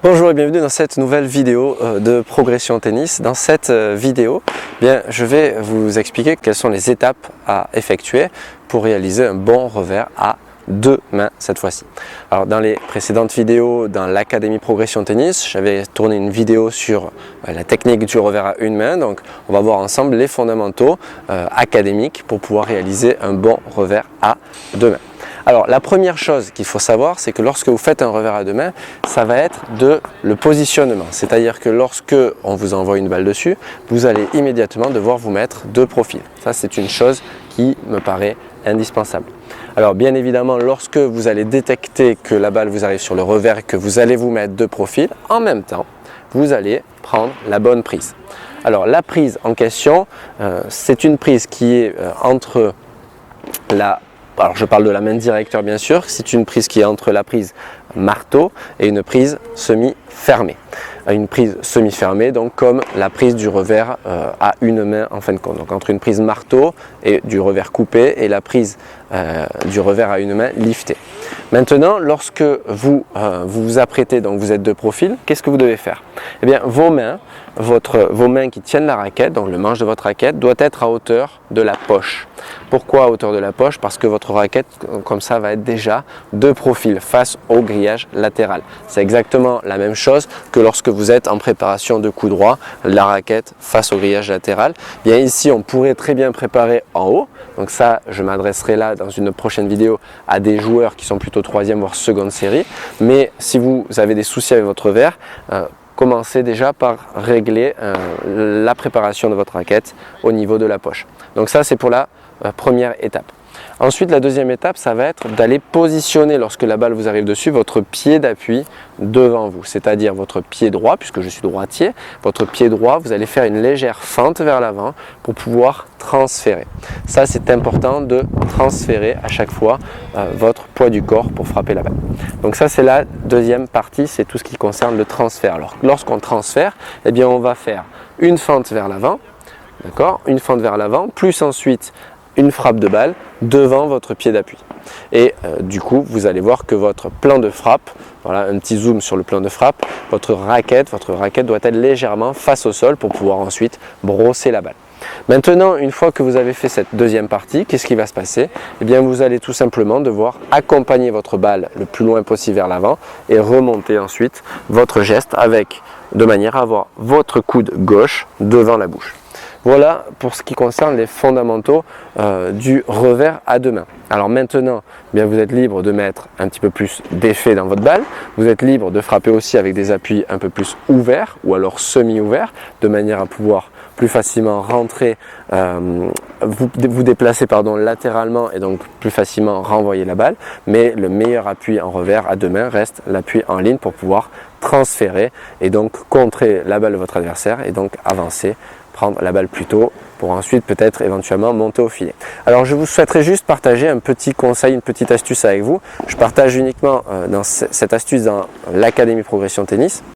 Bonjour et bienvenue dans cette nouvelle vidéo de progression tennis. Dans cette vidéo, je vais vous expliquer quelles sont les étapes à effectuer pour réaliser un bon revers à deux mains cette fois-ci. Alors dans les précédentes vidéos dans l'Académie Progression Tennis, j'avais tourné une vidéo sur la technique du revers à une main. Donc on va voir ensemble les fondamentaux académiques pour pouvoir réaliser un bon revers à deux mains. Alors la première chose qu'il faut savoir, c'est que lorsque vous faites un revers à deux mains, ça va être le positionnement. C'est-à-dire que lorsque on vous envoie une balle dessus, vous allez immédiatement devoir vous mettre de profil. Ça, c'est une chose qui me paraît indispensable. Alors bien évidemment, lorsque vous allez détecter que la balle vous arrive sur le revers et que vous allez vous mettre de profil, en même temps, vous allez prendre la bonne prise. Alors la prise en question, c'est une prise qui est entre alors je parle de la main directeur bien sûr, c'est une prise qui est entre la prise marteau et une prise semi-fermée. Une prise semi-fermée, donc comme la prise du revers à une main en fin de compte. Donc entre une prise marteau et du revers coupé et la prise du revers à une main liftée. Maintenant, lorsque vous vous apprêtez, donc vous êtes de profil, qu'est-ce que vous devez faire? Eh bien, vos mains qui tiennent la raquette, donc le manche de votre raquette, doit être à hauteur de la poche. Pourquoi à hauteur de la poche? Parce que votre raquette, comme ça, va être déjà de profil face au grillage latéral. C'est exactement la même chose que lorsque vous êtes en préparation de coup droit, la raquette face au grillage latéral. Bien ici, on pourrait très bien préparer en haut. Donc ça, je m'adresserai là dans une prochaine vidéo à des joueurs qui sont plutôt troisième voire seconde série. Mais si vous avez des soucis avec votre revers, commencez déjà par régler la préparation de votre raquette au niveau de la poche. Donc ça, c'est pour la première étape. Ensuite, la deuxième étape, ça va être d'aller positionner, lorsque la balle vous arrive dessus, votre pied d'appui devant vous, c'est-à-dire votre pied droit, puisque je suis droitier, votre pied droit, vous allez faire une légère fente vers l'avant pour pouvoir transférer. Ça, c'est important de transférer à chaque fois votre poids du corps pour frapper la balle. Donc ça, c'est la deuxième partie, c'est tout ce qui concerne le transfert. Alors, lorsqu'on transfère, eh bien, on va faire une fente vers l'avant, d'accord, une fente vers l'avant, plus ensuite une frappe de balle devant votre pied d'appui. Et du coup, vous allez voir que votre plan de frappe, voilà un petit zoom sur le plan de frappe, votre raquette doit être légèrement face au sol pour pouvoir ensuite brosser la balle. Maintenant, une fois que vous avez fait cette deuxième partie, qu'est-ce qui va se passer? Eh bien, vous allez tout simplement devoir accompagner votre balle le plus loin possible vers l'avant et remonter ensuite votre geste de manière à avoir votre coude gauche devant la bouche. Voilà pour ce qui concerne les fondamentaux du revers à deux mains. Alors maintenant, vous êtes libre de mettre un petit peu plus d'effet dans votre balle. Vous êtes libre de frapper aussi avec des appuis un peu plus ouverts ou alors semi-ouverts, de manière à pouvoir plus facilement rentrer, vous déplacer latéralement et donc plus facilement renvoyer la balle. Mais le meilleur appui en revers à deux mains reste l'appui en ligne pour pouvoir transférer et donc contrer la balle de votre adversaire et donc avancer, prendre la balle plus tôt pour ensuite peut-être éventuellement monter au filet. Alors je vous souhaiterais juste partager un petit conseil, une petite astuce avec vous. Je partage uniquement cette astuce dans l'Académie Progression Tennis.